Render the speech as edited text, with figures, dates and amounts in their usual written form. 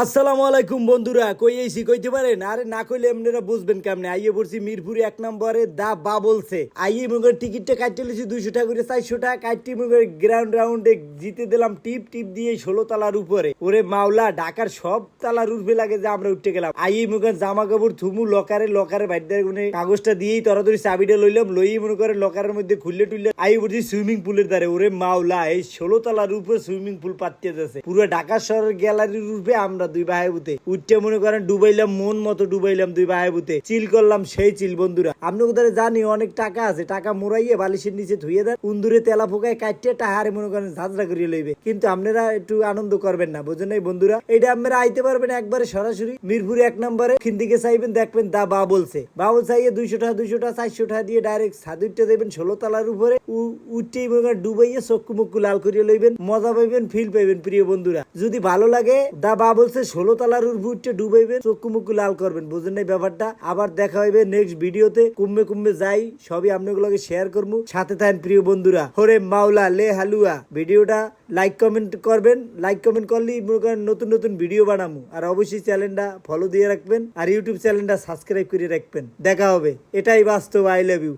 আসসালামু আলাইকুম বন্ধুরা, কই আইছি কইতে পারেন? আরে না কইলে আপনারা বুঝবেন কেমনে। আইয়ে পড়ছি মিরপুর 1 নম্বরে দা বাবলসে। আইয়ে মুগের টিকিটটা কাটতে লিছি 200 টাকা করে, 400 টাকা কাটতে মুগের গ্রাউন্ড রাউন্ডে জিতে দিলাম টিপ টিপ দিয়ে 16 তলার উপরে। ওরে মাওলা, ঢাকার সব তালার উঠবে লাগে যে আমরা উঠতে গেলাম। আইয়ে মুগের জামা কাপড় থুমু লকারে বাইরে গুনে কাগজটা দিয়েই তরাতরি চাবিটা লইলাম, লই মনে করে লকারের মধ্যে খুললে টুললে আইয়ে পড়ছি সুইমিং পুলের ধারে। ওরে মাওলা, এই 16 তলার উপরে সুইমিং পুল পাততে যাচ্ছে। পুরো ঢাকা শহরের গ্যালারির রূপে আমরা দুই ভাই বুতে উঠতে মনে করেন ডুবাইলাম, মন মতো ডুবাইলাম দুই ভাই বুতে। চিল করলাম সেই চিল বন্ধুরা। আপনি কোথায় জানি অনেক টাকা আছে, টাকা মোড়াইয়ে বালিশের নিচে ধুয়ে দেন, উন্দুরে তেলা ফোকায় কাটতে টাহারে মনে করেন ঝাঁঝরা করিয়ে লইবে। কিন্তু আপনারা একটু আনন্দ করবেন না, বুঝেন নাই বন্ধুরা? এটা আপনারা আইতে পারবেন একবারে সরাসরি মিরপুর 1 নম্বরে। খিন্দিকে চাইবেন, দেখবেন দা বাবলসে। বাবল চাইয়ে 200 টাকা 400 টাকা দিয়ে ডাইরেক্ট সাদুরটা দেবেন 16 তলার উপরে। উঠতেই মনে করেন ডুবাইয়ে চক্ষু মুক্কু লাল করিয়ে লইবেন, মজা পাইবেন, ফিল পাইবেন। প্রিয় বন্ধুরা, যদি ভালো লাগে দা বাবলসে 16 তলার উপরে ডুবাইবেন, চক্ষু মুক্কু লাল করবেন। বুঝেন নাই ব্যাপারটা? আবার দেখা হইবে নেক্সট ভিডিওতে। কুম্মে যাই সবই আপনাগুলোকে শেয়ার করবো। সাথে থাকেন প্রিয় বন্ধুরা। হরে মাওলা লে হালুয়া। ভিডিওটা লাইক কমেন্ট করবেন, লাইক কমেন্ট করলেই নতুন নতুন ভিডিও বানাবো। আর অবশ্যই চ্যানেলটা ফলো দিয়ে রাখবেন, আর ইউটিউব চ্যানেলটা সাবস্ক্রাইব করে রাখবেন। দেখা হবে, এটাই বাস্তব। I love you.